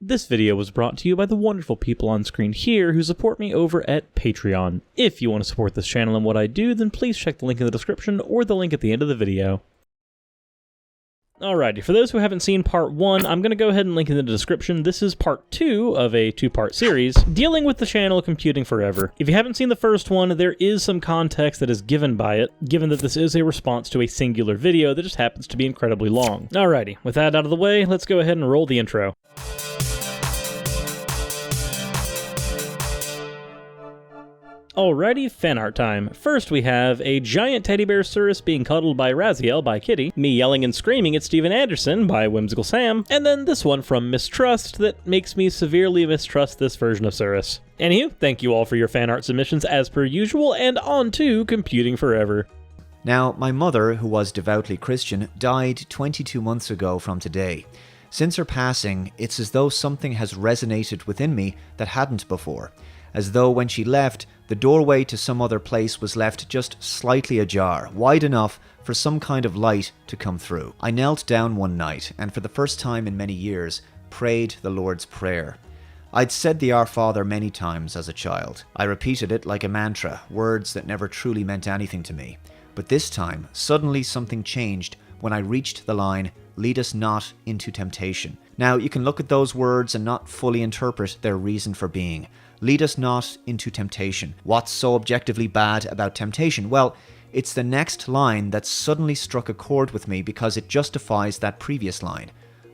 This video was brought to you by the wonderful people on screen here who support me over at Patreon. If you want to support this channel and what I do, then please check the link in the description or the link at the end of the video. Alrighty, for those who haven't seen part 1, I'm going to go ahead and link in the description. This is part 2 of a 2-part series dealing with the channel Computing Forever. If you haven't seen the first one, there is some context that is given by it, given that this is a response to a singular video that just happens to be incredibly long. Alrighty, with that out of the way, let's go ahead and roll the intro. Alrighty, fan art time. First we have a giant teddy bear Suris being cuddled by Raziel by Kitty, me yelling and screaming at Steven Anderson by Whimsical Sam, and then this one from Mistrust that makes me severely mistrust this version of Suris. Anywho, thank you all for your fan art submissions as per usual, and on to Computing Forever. Now, my mother, who was devoutly Christian, died 22 months ago from today. Since her passing, it's as though something has resonated within me that hadn't before. As though when she left, the doorway to some other place was left just slightly ajar, wide enough for some kind of light to come through. I knelt down one night, and for the first time in many years, prayed the Lord's Prayer. I'd said the Our Father many times as a child. I repeated it like a mantra, words that never truly meant anything to me. But this time, suddenly something changed when I reached the line, "Lead us not into temptation." Now, you can look at those words and not fully interpret their reason for being. Lead us not into temptation. What's so objectively bad about temptation? Well, it's the next line that suddenly struck a chord with me because it justifies that previous line.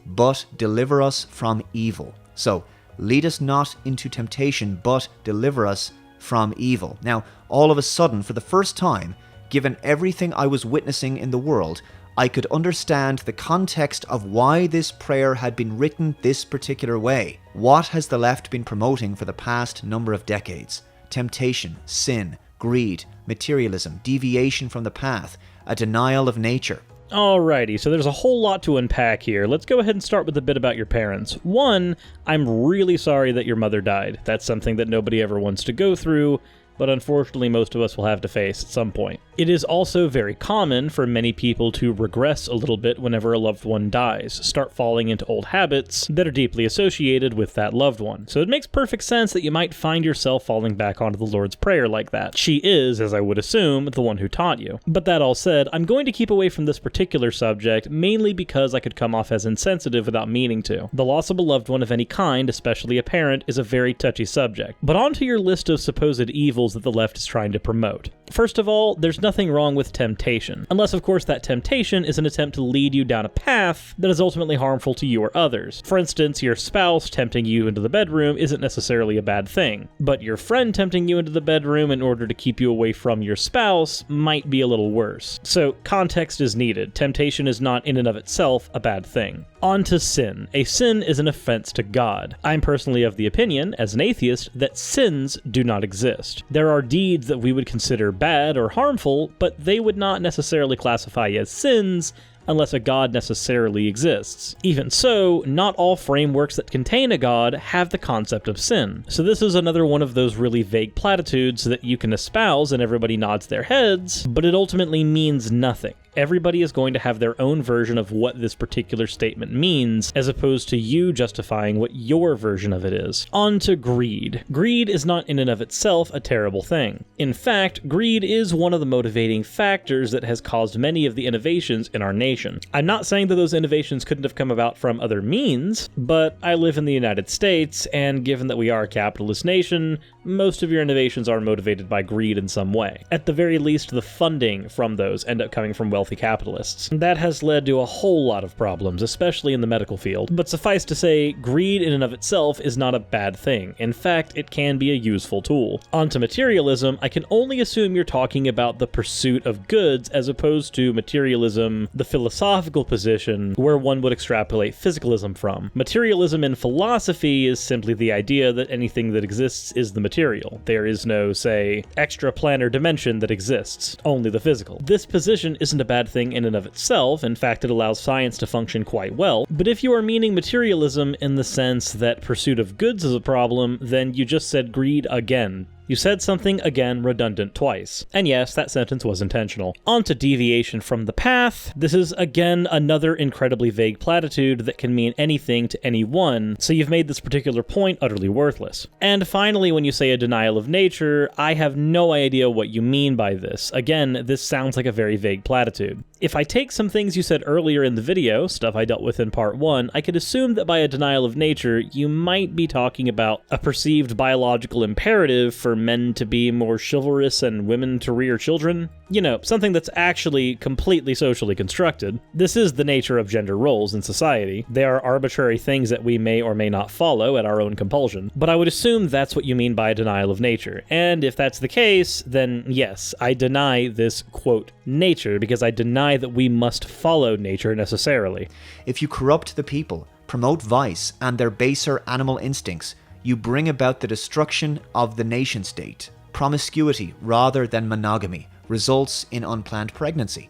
But deliver us from evil. So, lead us not into temptation, but deliver us from evil. Now, all of a sudden, for the first time, given everything I was witnessing in the world, I could understand the context of why this prayer had been written this particular way. What has the left been promoting for the past number of decades? Temptation, sin, greed, materialism, deviation from the path, a denial of nature. Alrighty, so there's a whole lot to unpack here. Let's go ahead and start with a bit about your parents. One, I'm really sorry that your mother died. That's something that nobody ever wants to go through, but unfortunately most of us will have to face at some point. It is also very common for many people to regress a little bit whenever a loved one dies, start falling into old habits that are deeply associated with that loved one. So it makes perfect sense that you might find yourself falling back onto the Lord's Prayer like that. She is, as I would assume, the one who taught you. But that all said, I'm going to keep away from this particular subject, mainly because I could come off as insensitive without meaning to. The loss of a loved one of any kind, especially a parent, is a very touchy subject. But onto your list of supposed evils that the left is trying to promote. First of all, there's nothing wrong with temptation, unless of course that temptation is an attempt to lead you down a path that is ultimately harmful to you or others. For instance, your spouse tempting you into the bedroom isn't necessarily a bad thing, but your friend tempting you into the bedroom in order to keep you away from your spouse might be a little worse. So context is needed. Temptation is not in and of itself a bad thing. On to sin. A sin is an offense to God. I'm personally of the opinion, as an atheist, that sins do not exist. There are deeds that we would consider bad or harmful, but they would not necessarily classify as sins unless a god necessarily exists. Even so, not all frameworks that contain a god have the concept of sin. So this is another one of those really vague platitudes that you can espouse and everybody nods their heads, but it ultimately means nothing. Everybody is going to have their own version of what this particular statement means, as opposed to you justifying what your version of it is. On to greed. Greed is not in and of itself a terrible thing. In fact, greed is one of the motivating factors that has caused many of the innovations in our nation. I'm not saying that those innovations couldn't have come about from other means, but I live in the United States, and given that we are a capitalist nation, most of your innovations are motivated by greed in some way. At the very least, the funding from those end up coming from wealthy capitalists. That has led to a whole lot of problems, especially in the medical field. But suffice to say, greed in and of itself is not a bad thing. In fact, it can be a useful tool. Onto materialism, I can only assume you're talking about the pursuit of goods as opposed to materialism, the philosophical position where one would extrapolate physicalism from. Materialism in philosophy is simply the idea that anything that exists is the material. There is no, say, extraplanar dimension that exists, only the physical. This position isn't a bad thing in and of itself. In fact, it allows science to function quite well. But if you are meaning materialism in the sense that pursuit of goods is a problem, then you just said greed again. You said something, again, redundant twice. And yes, that sentence was intentional. On to deviation from the path. This is, again, another incredibly vague platitude that can mean anything to anyone, so you've made this particular point utterly worthless. And finally, when you say a denial of nature, I have no idea what you mean by this. Again, this sounds like a very vague platitude. If I take some things you said earlier in the video, stuff I dealt with in part 1, I could assume that by a denial of nature, you might be talking about a perceived biological imperative for men to be more chivalrous and women to rear children. You know, something that's actually completely socially constructed. This is the nature of gender roles in society. They are arbitrary things that we may or may not follow at our own compulsion. But I would assume that's what you mean by a denial of nature. And if that's the case, then yes, I deny this, quote, nature, because I deny that we must follow nature necessarily. If you corrupt the people, promote vice and their baser animal instincts, you bring about the destruction of the nation-state. Promiscuity, rather than monogamy, results in unplanned pregnancy.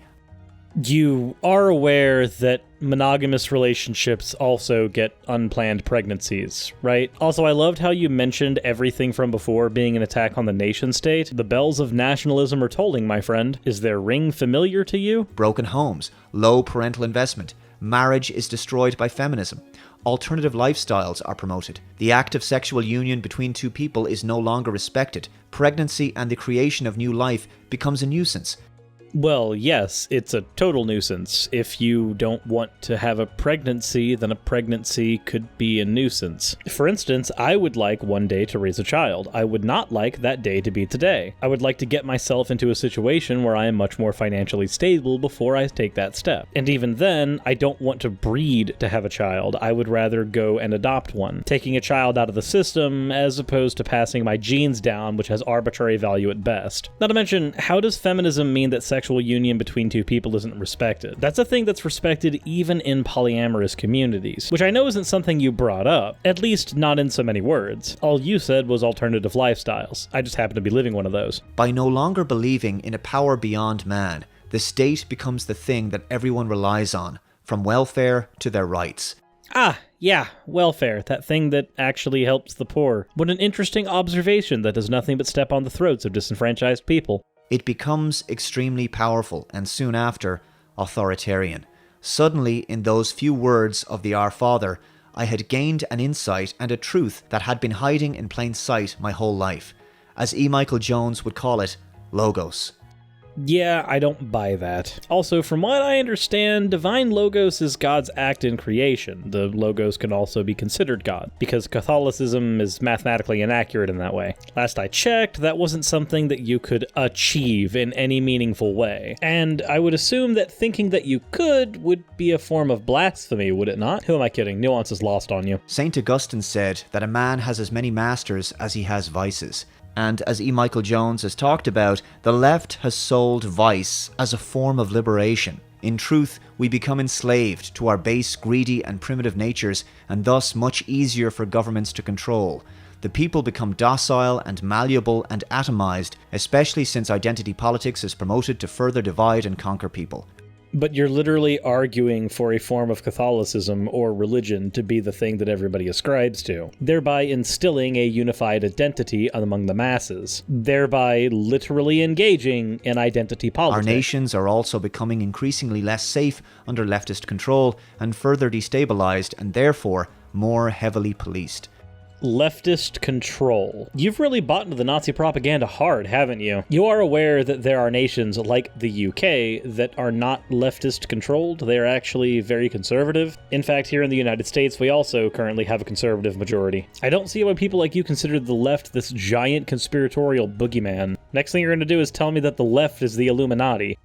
You are aware that monogamous relationships also get unplanned pregnancies, right? Also, I loved how you mentioned everything from before being an attack on the nation-state. The bells of nationalism are tolling, my friend. Is their ring familiar to you? Broken homes, low parental investment, marriage is destroyed by feminism. Alternative lifestyles are promoted. The act of sexual union between two people is no longer respected. Pregnancy and the creation of new life becomes a nuisance. Well, yes, it's a total nuisance. If you don't want to have a pregnancy, then a pregnancy could be a nuisance. For instance, I would like one day to raise a child. I would not like that day to be today. I would like to get myself into a situation where I am much more financially stable before I take that step. And even then, I don't want to breed to have a child. I would rather go and adopt one, taking a child out of the system as opposed to passing my genes down, which has arbitrary value at best. Not to mention, how does feminism mean that sexual union between two people isn't respected? That's a thing that's respected even in polyamorous communities, which I know isn't something you brought up, at least not in so many words. All you said was alternative lifestyles. I just happen to be living one of those. By no longer believing in a power beyond man, the state becomes the thing that everyone relies on, from welfare to their rights. Ah, yeah, welfare, that thing that actually helps the poor. What an interesting observation that does nothing but step on the throats of disenfranchised people. It becomes extremely powerful and soon after, authoritarian. Suddenly, in those few words of the Our Father, I had gained an insight and a truth that had been hiding in plain sight my whole life. As E. Michael Jones would call it, logos. Yeah, I don't buy that. Also, from what I understand, divine logos is God's act in creation. The logos can also be considered God, because Catholicism is mathematically inaccurate in that way. Last I checked, that wasn't something that you could achieve in any meaningful way. And I would assume that thinking that you could would be a form of blasphemy, would it not? Who am I kidding? Nuance is lost on you. St. Augustine said that a man has as many masters as he has vices. And as E. Michael Jones has talked about, the left has sold vice as a form of liberation. In truth, we become enslaved to our base, greedy and primitive natures, and thus much easier for governments to control. The people become docile and malleable and atomized, especially since identity politics is promoted to further divide and conquer people. But you're literally arguing for a form of Catholicism or religion to be the thing that everybody ascribes to, thereby instilling a unified identity among the masses, thereby literally engaging in identity politics. Our nations are also becoming increasingly less safe under leftist control and further destabilized and therefore more heavily policed. Leftist control. You've really bought into the Nazi propaganda hard, haven't you? You are aware that there are nations like the UK that are not leftist controlled. They are actually very conservative. In fact, here in the United States, we also currently have a conservative majority. I don't see why people like you consider the left this giant conspiratorial boogeyman. Next thing you're going to do is tell me that the left is the Illuminati.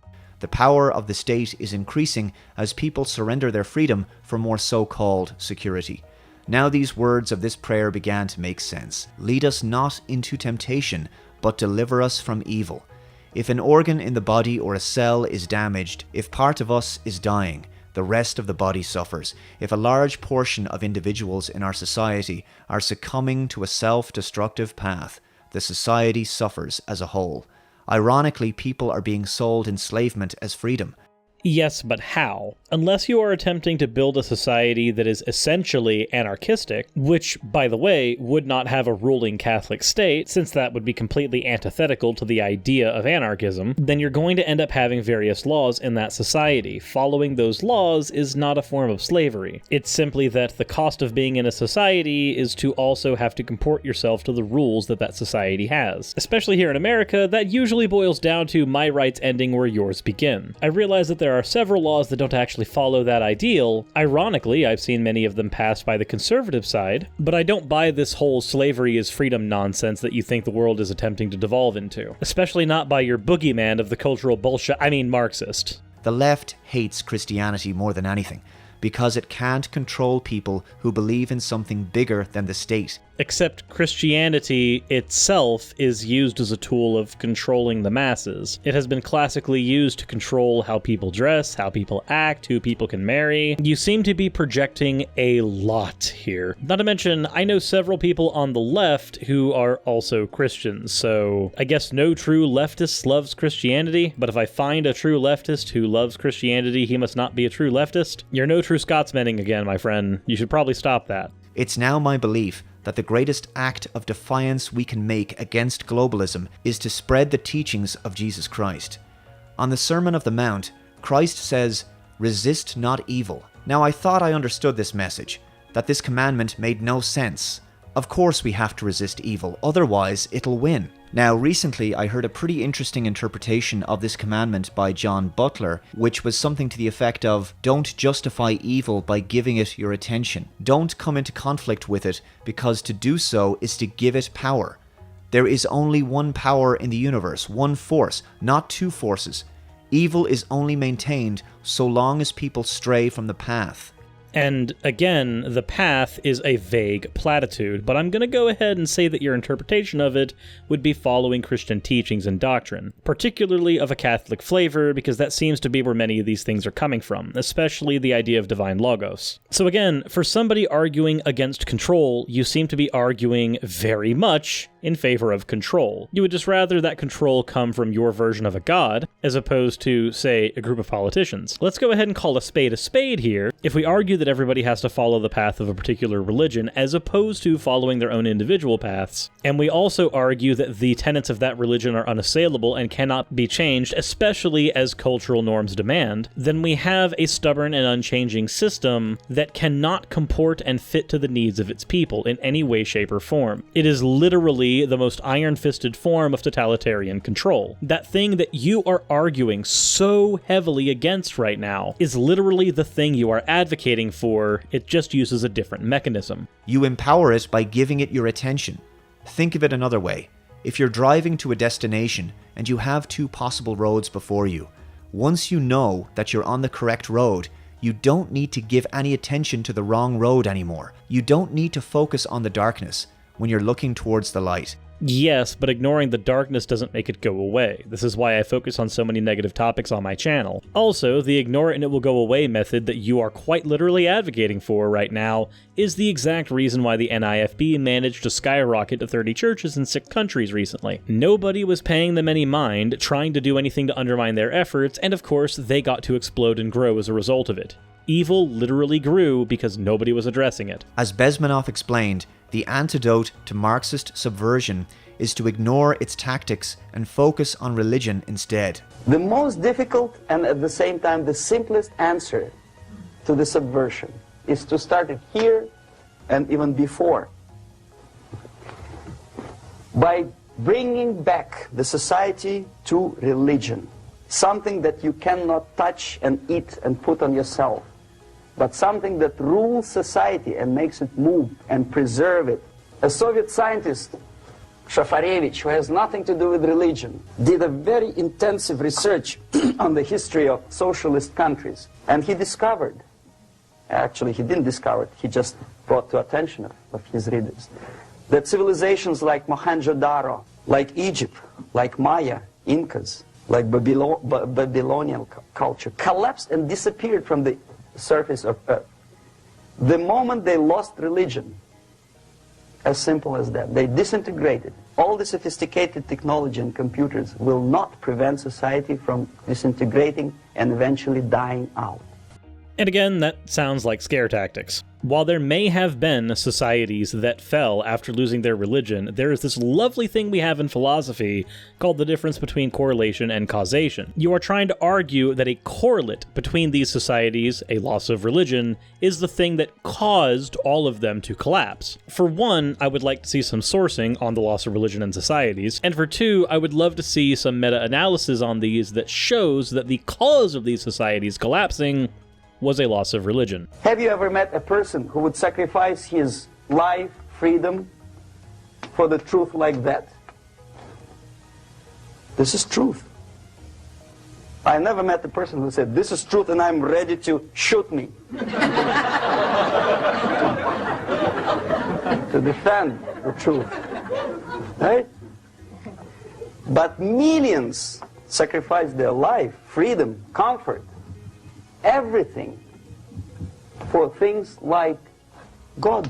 The power of the state is increasing as people surrender their freedom for more so-called security. Now these words of this prayer began to make sense. Lead us not into temptation, but deliver us from evil. If an organ in the body or a cell is damaged, if part of us is dying, the rest of the body suffers. If a large portion of individuals in our society are succumbing to a self-destructive path, the society suffers as a whole. Ironically, people are being sold enslavement as freedom. Yes, but how? Unless you are attempting to build a society that is essentially anarchistic, which, by the way, would not have a ruling Catholic state, since that would be completely antithetical to the idea of anarchism, then you're going to end up having various laws in that society. Following those laws is not a form of slavery. It's simply that the cost of being in a society is to also have to comport yourself to the rules that that society has. Especially here in America, that usually boils down to my rights ending where yours begin. I realize that there are several laws that don't actually follow that ideal. Ironically, I've seen many of them passed by the conservative side, but I don't buy this whole slavery is freedom nonsense that you think the world is attempting to devolve into. Especially not by your boogeyman of the cultural Marxist. The left hates Christianity more than anything, because it can't control people who believe in something bigger than the state. Except Christianity itself is used as a tool of controlling the masses. It has been classically used to control how people dress, how people act, who people can marry. You seem to be projecting a lot here. Not to mention, I know several people on the left who are also Christians, so I guess no true leftist loves Christianity, but if I find a true leftist who loves Christianity, he must not be a true leftist. You're no true Scotsmaning again, my friend. You should probably stop that. It's now my belief that the greatest act of defiance we can make against globalism is to spread the teachings of Jesus Christ. On the Sermon of the Mount, Christ says, "Resist not evil." Now I thought I understood this message, that this commandment made no sense. Of course we have to resist evil, otherwise it'll win. Now recently I heard a pretty interesting interpretation of this commandment by John Butler, which was something to the effect of, don't justify evil by giving it your attention. Don't come into conflict with it, because to do so is to give it power. There is only one power in the universe, one force, not two forces. Evil is only maintained so long as people stray from the path. And again, the path is a vague platitude, but I'm going to go ahead and say that your interpretation of it would be following Christian teachings and doctrine, particularly of a Catholic flavor, because that seems to be where many of these things are coming from, especially the idea of divine logos. So again, for somebody arguing against control, you seem to be arguing very much in favor of control. You would just rather that control come from your version of a god, as opposed to, say, a group of politicians. Let's go ahead and call a spade here. If we argue that everybody has to follow the path of a particular religion, as opposed to following their own individual paths, and we also argue that the tenets of that religion are unassailable and cannot be changed, especially as cultural norms demand, then we have a stubborn and unchanging system that cannot comport and fit to the needs of its people in any way, shape, or form. It is literally the most iron-fisted form of totalitarian control. That thing that you are arguing so heavily against right now is literally the thing you are advocating for. It just uses a different mechanism. You empower it by giving it your attention. Think of it another way. If you're driving to a destination and you have two possible roads before you, once you know that you're on the correct road, you don't need to give any attention to the wrong road anymore. You don't need to focus on the darkness when you're looking towards the light. Yes, but ignoring the darkness doesn't make it go away. This is why I focus on so many negative topics on my channel. Also, the ignore it and it will go away method that you are quite literally advocating for right now is the exact reason why the NIFB managed to skyrocket to 30 churches in 6 countries recently. Nobody was paying them any mind, trying to do anything to undermine their efforts, and of course, they got to explode and grow as a result of it. Evil literally grew because nobody was addressing it. As Bezmenov explained, the antidote to Marxist subversion is to ignore its tactics and focus on religion instead. The most difficult and at the same time the simplest answer to the subversion is to start it here and even before. By bringing back the society to religion. Something that you cannot touch and eat and put on yourself, but something that rules society and makes it move and preserve it. A Soviet scientist, Shafarevich, who has nothing to do with religion, did a very intensive research on the history of socialist countries. And he discovered, actually he didn't discover it, he just brought to attention of his readers, that civilizations like Mohenjo-Daro, like Egypt, like Maya, Incas, like Babylonian culture, collapsed and disappeared from the surface of Earth. The moment they lost religion, As simple as that. They disintegrated. All the sophisticated technology and computers will not prevent society from disintegrating and eventually dying out. And again, that sounds like scare tactics. While there may have been societies that fell after losing their religion, there is this lovely thing we have in philosophy called the difference between correlation and causation. You are trying to argue that a correlate between these societies, a loss of religion, is the thing that caused all of them to collapse. For one, I would like to see some sourcing on the loss of religion in societies, and for two, I would love to see some meta-analysis on these that shows that the cause of these societies collapsing was a loss of religion. Have you ever met a person who would sacrifice his life, freedom, for the truth like that? This is truth. I never met a person who said, this is truth and I'm ready to shoot me. To defend the truth. Right? But millions sacrifice their life, freedom, comfort, everything for things like God,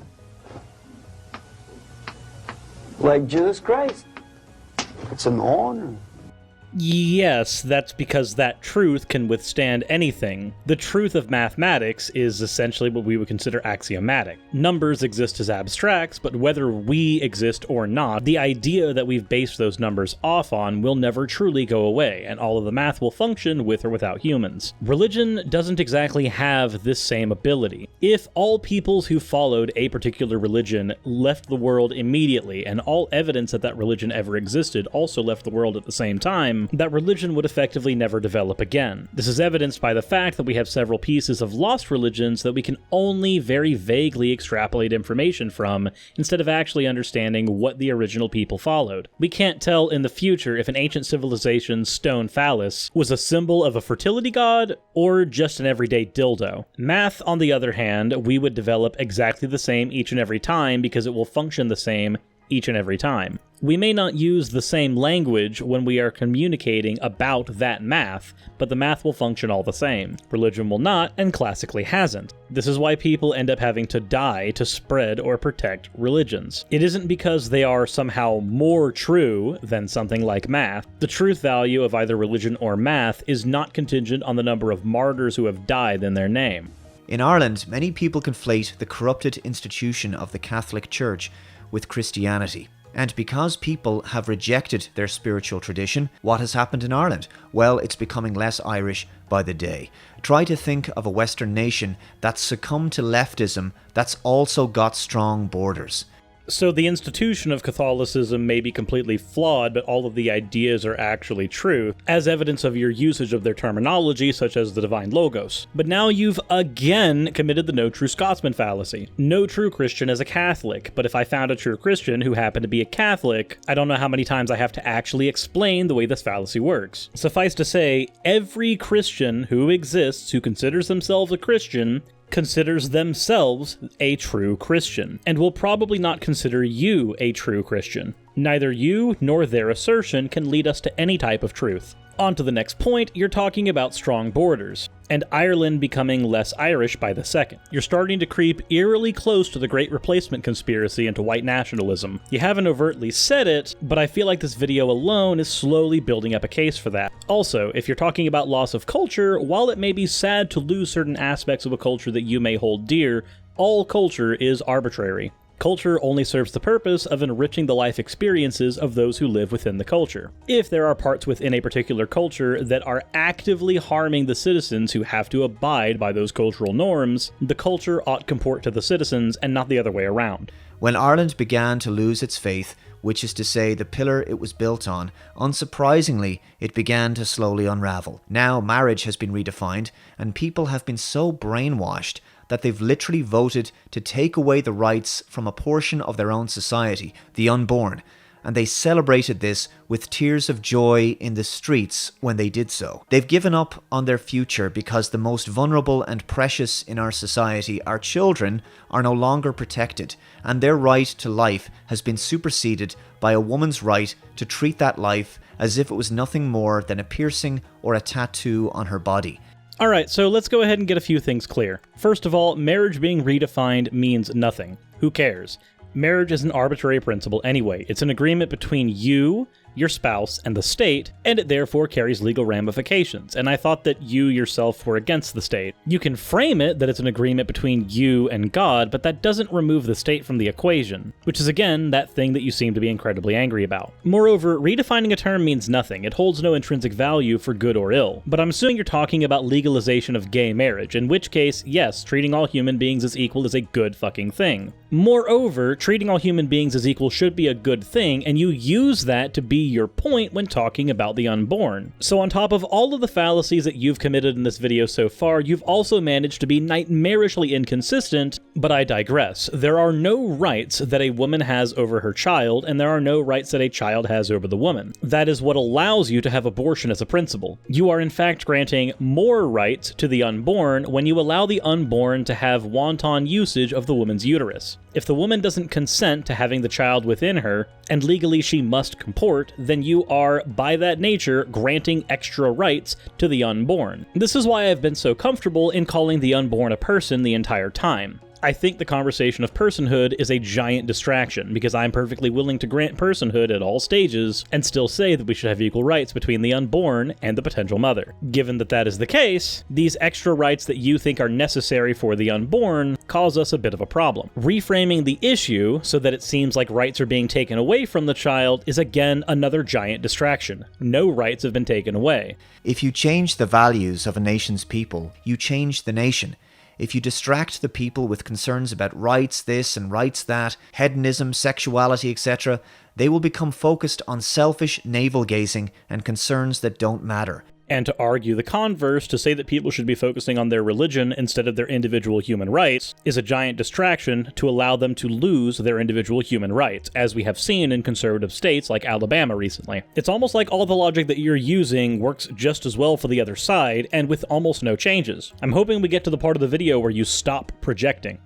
like Jesus Christ. It's an honor. Yes, that's because that truth can withstand anything. The truth of mathematics is essentially what we would consider axiomatic. Numbers exist as abstracts, but whether we exist or not, the idea that we've based those numbers off on will never truly go away, and all of the math will function with or without humans. Religion doesn't exactly have this same ability. If all peoples who followed a particular religion left the world immediately, and all evidence that that religion ever existed also left the world at the same time, that religion would effectively never develop again. This is evidenced by the fact that we have several pieces of lost religions that we can only very vaguely extrapolate information from, instead of actually understanding what the original people followed. We can't tell in the future if an ancient civilization's stone phallus was a symbol of a fertility god, or just an everyday dildo. Math, on the other hand, we would develop exactly the same each and every time because it will function the same each and every time. We may not use the same language when we are communicating about that math, but the math will function all the same. Religion will not, and classically hasn't. This is why people end up having to die to spread or protect religions. It isn't because they are somehow more true than something like math. The truth value of either religion or math is not contingent on the number of martyrs who have died in their name. In Ireland, many people conflate the corrupted institution of the Catholic Church with Christianity. And because people have rejected their spiritual tradition, what has happened in Ireland? Well, it's becoming less Irish by the day. Try to think of a Western nation that's succumbed to leftism that's also got strong borders. So the institution of Catholicism may be completely flawed, but all of the ideas are actually true, as evidence of your usage of their terminology, such as the divine logos. But now you've again committed the no true Scotsman fallacy. No true Christian is a Catholic, but if I found a true Christian who happened to be a Catholic, I don't know how many times I have to actually explain the way this fallacy works. Suffice to say, every Christian who exists who considers themselves a Christian considers themselves a true Christian, and will probably not consider you a true Christian. Neither you nor their assertion can lead us to any type of truth. On to the next point, you're talking about strong borders, and Ireland becoming less Irish by the second. You're starting to creep eerily close to the Great Replacement conspiracy into white nationalism. You haven't overtly said it, but I feel like this video alone is slowly building up a case for that. Also, if you're talking about loss of culture, while it may be sad to lose certain aspects of a culture that you may hold dear, all culture is arbitrary. Culture only serves the purpose of enriching the life experiences of those who live within the culture. If there are parts within a particular culture that are actively harming the citizens who have to abide by those cultural norms, the culture ought comport to the citizens and not the other way around. When Ireland began to lose its faith, which is to say the pillar it was built on, unsurprisingly, it began to slowly unravel. Now marriage has been redefined, and people have been so brainwashed that they've literally voted to take away the rights from a portion of their own society, the unborn, and they celebrated this with tears of joy in the streets when they did so. They've given up on their future because the most vulnerable and precious in our society, our children, are no longer protected, and their right to life has been superseded by a woman's right to treat that life as if it was nothing more than a piercing or a tattoo on her body. Alright, so let's go ahead and get a few things clear. First of all, marriage being redefined means nothing. Who cares? Marriage is an arbitrary principle anyway. It's an agreement between you, your spouse, and the state, and it therefore carries legal ramifications, and I thought that you yourself were against the state. You can frame it that it's an agreement between you and God, but that doesn't remove the state from the equation, which is again that thing that you seem to be incredibly angry about. Moreover, redefining a term means nothing. It holds no intrinsic value for good or ill, but I'm assuming you're talking about legalization of gay marriage, in which case, yes, treating all human beings as equal is a good fucking thing. Moreover, treating all human beings as equal should be a good thing, and you use that to be your point when talking about the unborn. So on top of all of the fallacies that you've committed in this video so far, you've also managed to be nightmarishly inconsistent, but I digress. There are no rights that a woman has over her child, and there are no rights that a child has over the woman. That is what allows you to have abortion as a principle. You are in fact granting more rights to the unborn when you allow the unborn to have wanton usage of the woman's uterus. If the woman doesn't consent to having the child within her, and legally she must comport, then you are, by that nature, granting extra rights to the unborn. This is why I've been so comfortable in calling the unborn a person the entire time. I think the conversation of personhood is a giant distraction, because I'm perfectly willing to grant personhood at all stages, and still say that we should have equal rights between the unborn and the potential mother. Given that that is the case, these extra rights that you think are necessary for the unborn cause us a bit of a problem. Reframing the issue so that it seems like rights are being taken away from the child is again another giant distraction. No rights have been taken away. If you change the values of a nation's people, you change the nation. If you distract the people with concerns about rights this and rights that, hedonism, sexuality, etc., they will become focused on selfish navel-gazing and concerns that don't matter. And to argue the converse, to say that people should be focusing on their religion instead of their individual human rights, is a giant distraction to allow them to lose their individual human rights, as we have seen in conservative states like Alabama recently. It's almost like all the logic that you're using works just as well for the other side, and with almost no changes. I'm hoping we get to the part of the video where you stop projecting.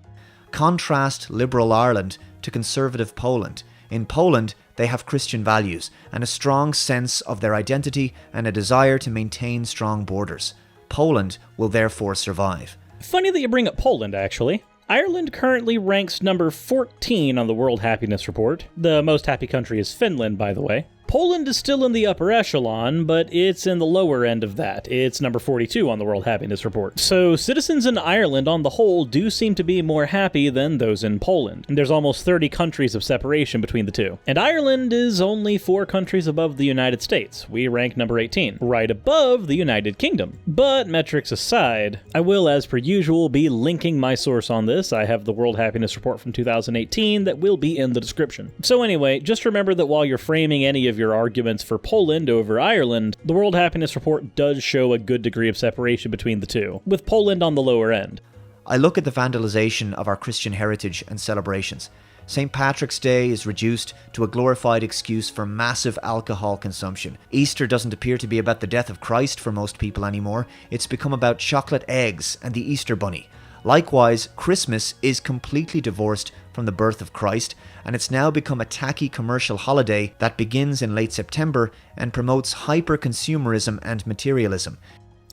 Contrast liberal Ireland to conservative Poland. In Poland, they have Christian values and a strong sense of their identity and a desire to maintain strong borders. Poland will therefore survive. Funny that you bring up Poland, actually. Ireland currently ranks number 14 on the World Happiness Report. The most happy country is Finland, by the way. Poland is still in the upper echelon, but it's in the lower end of that. It's number 42 on the World Happiness Report. So citizens in Ireland on the whole do seem to be more happy than those in Poland. And there's almost 30 countries of separation between the two. And Ireland is only 4 countries above the United States. We rank number 18, right above the United Kingdom. But metrics aside, I will, as per usual, be linking my source on this. I have the World Happiness Report from 2018 that will be in the description. So anyway, just remember that while you're framing any of your arguments for Poland over Ireland, the World Happiness Report does show a good degree of separation between the two, with Poland on the lower end. I look at the vandalization of our Christian heritage and celebrations. St. Patrick's Day is reduced to a glorified excuse for massive alcohol consumption. Easter doesn't appear to be about the death of Christ for most people anymore. It's become about chocolate eggs and the Easter bunny. Likewise, Christmas is completely divorced from the birth of Christ, and it's now become a tacky commercial holiday that begins in late September and promotes hyper-consumerism and materialism.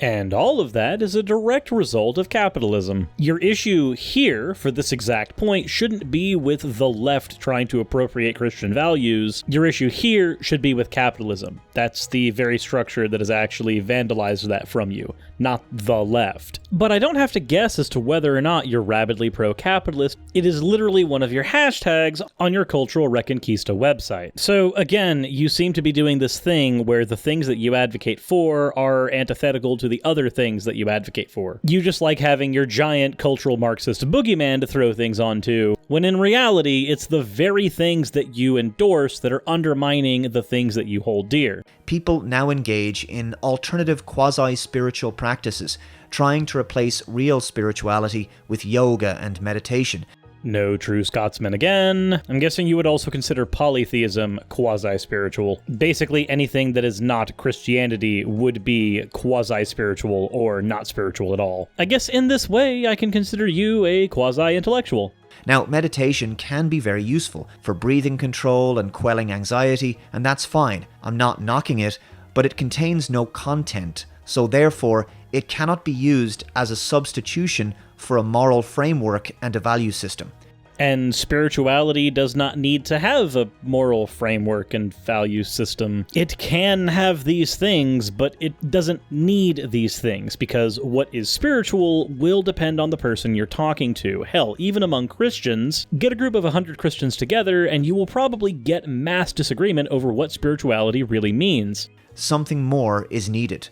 And all of that is a direct result of capitalism. Your issue here, for this exact point, shouldn't be with the left trying to appropriate Christian values. Your issue here should be with capitalism. That's the very structure that has actually vandalized that from you, not the left. But I don't have to guess as to whether or not you're rabidly pro-capitalist. It is literally one of your hashtags on your Cultural Reconquista website. So again, you seem to be doing this thing where the things that you advocate for are antithetical to the other things that you advocate for. You just like having your giant cultural Marxist boogeyman to throw things onto, when in reality, it's the very things that you endorse that are undermining the things that you hold dear. People now engage in alternative quasi-spiritual practices, trying to replace real spirituality with yoga and meditation. No true Scotsman again. I'm guessing you would also consider polytheism quasi-spiritual. Basically, anything that is not Christianity would be quasi-spiritual or not spiritual at all. I guess in this way, I can consider you a quasi-intellectual. Now, meditation can be very useful for breathing control and quelling anxiety, and that's fine. I'm not knocking it, but it contains no content, so therefore, it cannot be used as a substitution for a moral framework and a value system. And spirituality does not need to have a moral framework and value system. It can have these things, but it doesn't need these things, because what is spiritual will depend on the person you're talking to. Hell, even among Christians, get a group of 100 Christians together and you will probably get mass disagreement over what spirituality really means. Something more is needed.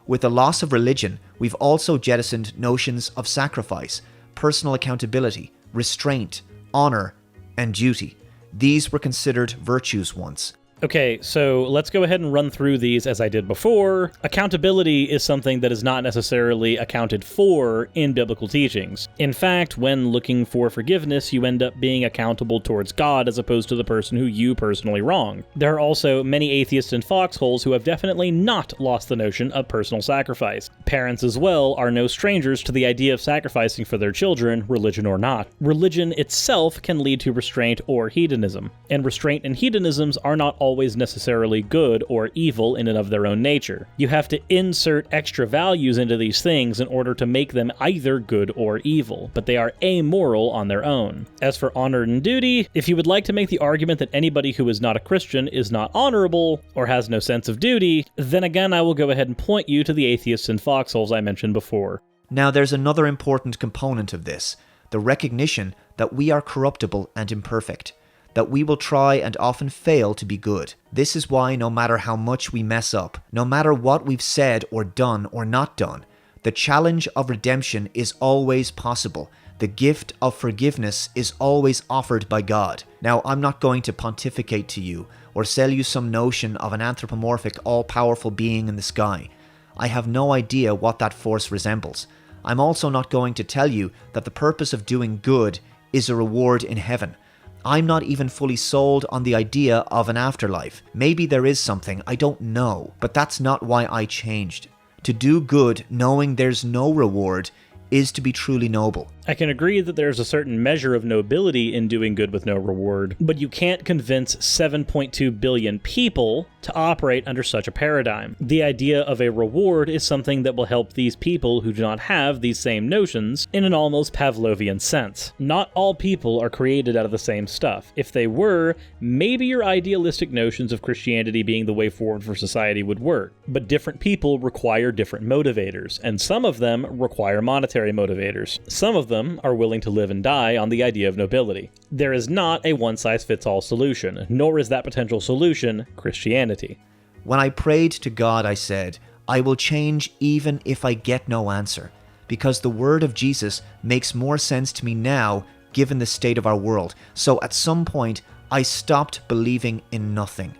With the loss of religion, we've also jettisoned notions of sacrifice, personal accountability, restraint, honor, and duty. These were considered virtues once. Okay, so let's go ahead and run through these as I did before. Accountability is something that is not necessarily accounted for in biblical teachings. In fact, when looking for forgiveness, you end up being accountable towards God as opposed to the person who you personally wronged. There are also many atheists and foxholes who have definitely not lost the notion of personal sacrifice. Parents as well are no strangers to the idea of sacrificing for their children, religion or not. Religion itself can lead to restraint or hedonism, and restraint and hedonisms are not always necessarily good or evil in and of their own nature. You have to insert extra values into these things in order to make them either good or evil, but they are amoral on their own. As for honor and duty, if you would like to make the argument that anybody who is not a Christian is not honorable or has no sense of duty, then again I will go ahead and point you to the atheists and foxholes I mentioned before. Now there's another important component of this, the recognition that we are corruptible and imperfect, that we will try and often fail to be good. This is why no matter how much we mess up, no matter what we've said or done or not done, the challenge of redemption is always possible. The gift of forgiveness is always offered by God. Now, I'm not going to pontificate to you or sell you some notion of an anthropomorphic, all-powerful being in the sky. I have no idea what that force resembles. I'm also not going to tell you that the purpose of doing good is a reward in heaven. I'm not even fully sold on the idea of an afterlife. Maybe there is something, I don't know, but that's not why I changed. To do good knowing there's no reward is to be truly noble. I can agree that there's a certain measure of nobility in doing good with no reward, but you can't convince 7.2 billion people to operate under such a paradigm. The idea of a reward is something that will help these people who do not have these same notions in an almost Pavlovian sense. Not all people are created out of the same stuff. If they were, maybe your idealistic notions of Christianity being the way forward for society would work. But different people require different motivators, and some of them require monetary motivators. Some of them are willing to live and die on the idea of nobility. There is not a one-size-fits-all solution, nor is that potential solution Christianity. When I prayed to God, I said, I will change even if I get no answer, because the word of Jesus makes more sense to me now given the state of our world. So at some point, I stopped believing in nothing,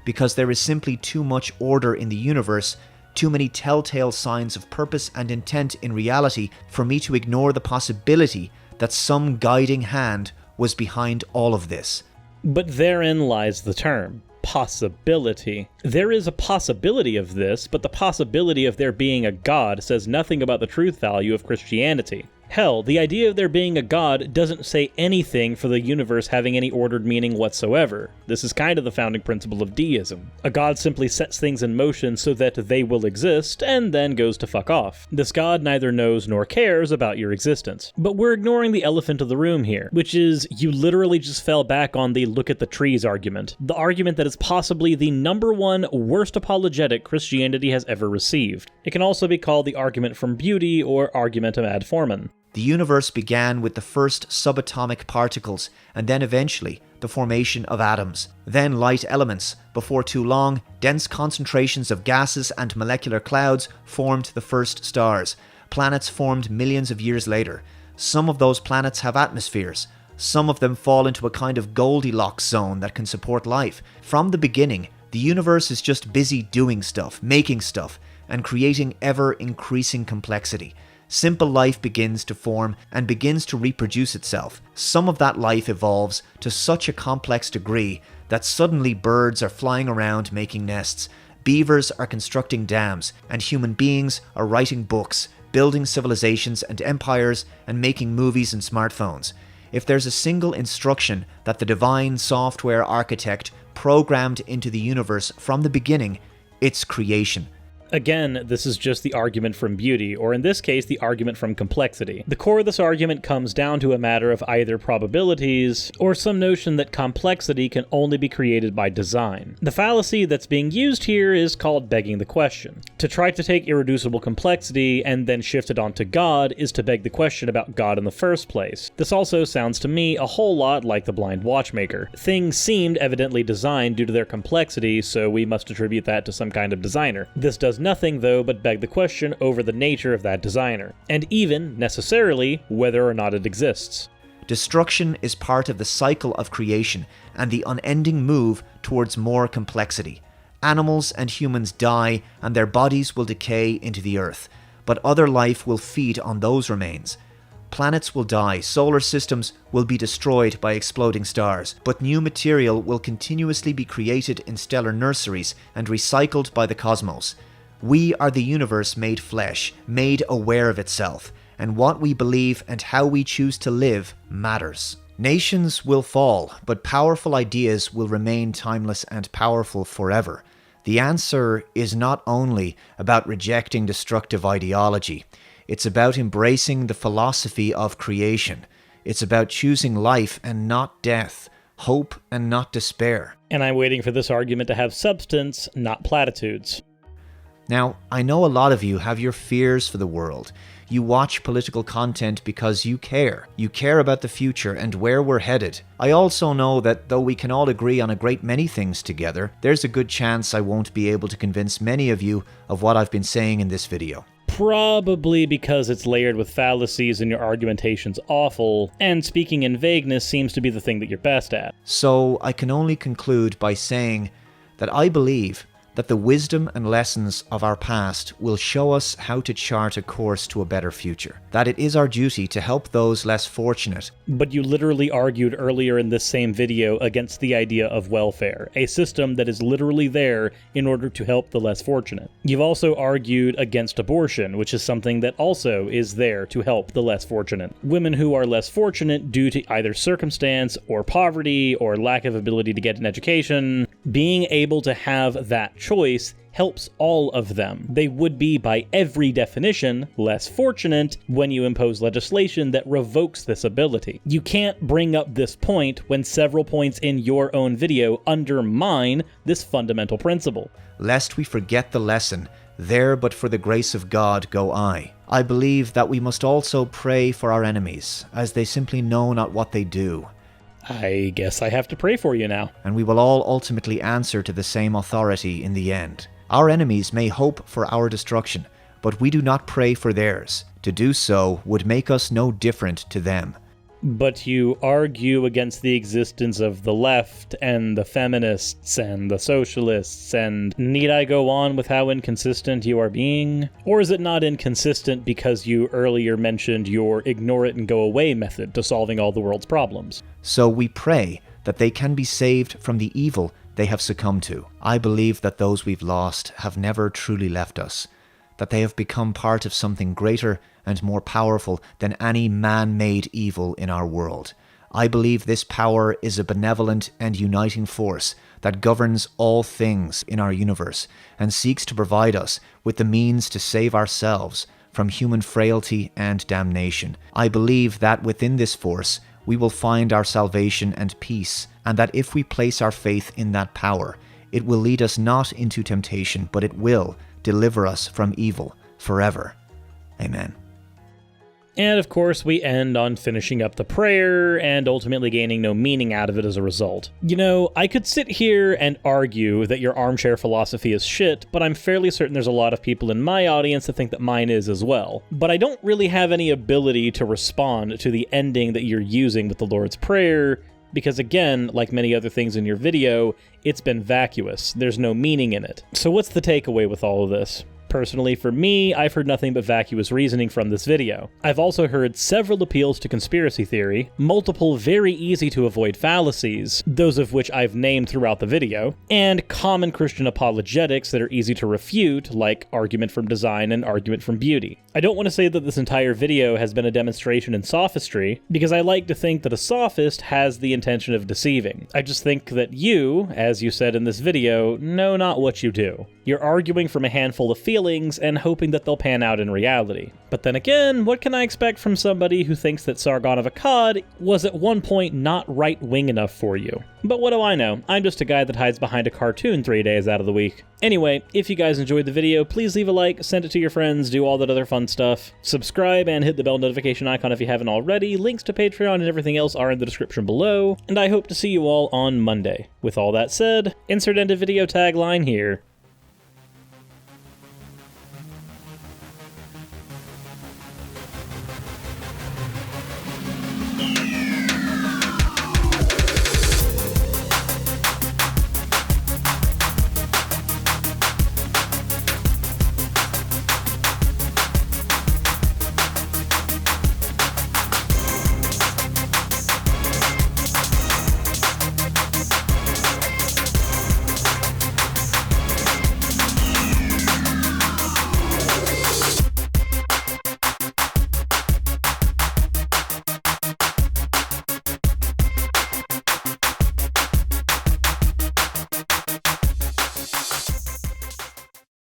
because there is simply too much order in the universe, too many telltale signs of purpose and intent in reality for me to ignore the possibility that some guiding hand was behind all of this. But therein lies the term. Possibility. There is a possibility of this, but the possibility of there being a God says nothing about the truth value of Christianity. Hell, the idea of there being a God doesn't say anything for the universe having any ordered meaning whatsoever. This is kind of the founding principle of deism. A God simply sets things in motion so that they will exist, and then goes to fuck off. This God neither knows nor cares about your existence. But we're ignoring the elephant of the room here, which is you literally just fell back on the look at the trees argument. The argument that is possibly the #1 worst apologetic Christianity has ever received. It can also be called the argument from beauty or argumentum ad formam. The universe began with the first subatomic particles, and then eventually the formation of atoms, then light elements. Before too long, dense concentrations of gases and molecular clouds formed the first stars. Planets formed millions of years later. Some of those planets have atmospheres. Some of them fall into a kind of Goldilocks zone that can support life. From the beginning, the universe is just busy doing stuff, making stuff, and creating ever-increasing complexity. Simple life begins to form and begins to reproduce itself. Some of that life evolves to such a complex degree that suddenly birds are flying around making nests, beavers are constructing dams, and human beings are writing books, building civilizations and empires, and making movies and smartphones. If there's a single instruction that the divine software architect programmed into the universe from the beginning, it's creation. Again, this is just the argument from beauty, or in this case, the argument from complexity. The core of this argument comes down to a matter of either probabilities, or some notion that complexity can only be created by design. The fallacy that's being used here is called begging the question. To try to take irreducible complexity and then shift it onto God is to beg the question about God in the first place. This also sounds to me a whole lot like the blind watchmaker. Things seemed evidently designed due to their complexity, so we must attribute that to some kind of designer. This does nothing, though, but beg the question over the nature of that designer, and even, necessarily, whether or not it exists. Destruction is part of the cycle of creation and the unending move towards more complexity. Animals and humans die and their bodies will decay into the earth, but other life will feed on those remains. Planets will die, solar systems will be destroyed by exploding stars, but new material will continuously be created in stellar nurseries and recycled by the cosmos. We are the universe made flesh, made aware of itself, and what we believe and how we choose to live matters. Nations will fall, but powerful ideas will remain timeless and powerful forever. The answer is not only about rejecting destructive ideology, it's about embracing the philosophy of creation. It's about choosing life and not death, hope and not despair. And I'm waiting for this argument to have substance, not platitudes. Now, I know a lot of you have your fears for the world. You watch political content because you care. You care about the future and where we're headed. I also know that though we can all agree on a great many things together, there's a good chance I won't be able to convince many of you of what I've been saying in this video. Probably because it's layered with fallacies and your argumentation's awful, and speaking in vagueness seems to be the thing that you're best at. So I can only conclude by saying that I believe that the wisdom and lessons of our past will show us how to chart a course to a better future. That it is our duty to help those less fortunate. But you literally argued earlier in this same video against the idea of welfare, a system that is literally there in order to help the less fortunate. You've also argued against abortion, which is something that also is there to help the less fortunate. Women who are less fortunate due to either circumstance or poverty or lack of ability to get an education, being able to have that choice helps all of them. They would be, by every definition, less fortunate when you impose legislation that revokes this ability. You can't bring up this point when several points in your own video undermine this fundamental principle. Lest we forget the lesson, there but for the grace of God go I. I believe that we must also pray for our enemies, as they simply know not what they do. I guess I have to pray for you now. And we will all ultimately answer to the same authority in the end. Our enemies may hope for our destruction, but we do not pray for theirs. To do so would make us no different to them. But you argue against the existence of the left and the feminists and the socialists, and need I go on with how inconsistent you are being? Or is it not inconsistent because you earlier mentioned your ignore it and go away method to solving all the world's problems? So we pray that they can be saved from the evil they have succumbed to. I believe that those we've lost have never truly left us, that they have become part of something greater and more powerful than any man-made evil in our world. I believe this power is a benevolent and uniting force that governs all things in our universe and seeks to provide us with the means to save ourselves from human frailty and damnation. I believe that within this force we will find our salvation and peace, and that if we place our faith in that power, it will lead us not into temptation, but it will deliver us from evil forever. Amen. And of course, we end on finishing up the prayer and ultimately gaining no meaning out of it as a result. You know, I could sit here and argue that your armchair philosophy is shit, but I'm fairly certain there's a lot of people in my audience that think that mine is as well. But I don't really have any ability to respond to the ending that you're using with the Lord's Prayer, because again, like many other things in your video, it's been vacuous. There's no meaning in it. So what's the takeaway with all of this? Personally, for me, I've heard nothing but vacuous reasoning from this video. I've also heard several appeals to conspiracy theory, multiple very easy-to-avoid fallacies, those of which I've named throughout the video, and common Christian apologetics that are easy to refute, like argument from design and argument from beauty. I don't want to say that this entire video has been a demonstration in sophistry, because I like to think that a sophist has the intention of deceiving. I just think that you, as you said in this video, know not what you do. You're arguing from a handful of feelings feelings and hoping that they'll pan out in reality. But then again, what can I expect from somebody who thinks that Sargon of Akkad was at one point not right-wing enough for you? But what do I know? I'm just a guy that hides behind a cartoon 3 days out of the week. Anyway, if you guys enjoyed the video, please leave a like, send it to your friends, do all that other fun stuff. Subscribe and hit the bell notification icon if you haven't already. Links to Patreon and everything else are in the description below. And I hope to see you all on Monday. With all that said, insert end of video tagline here.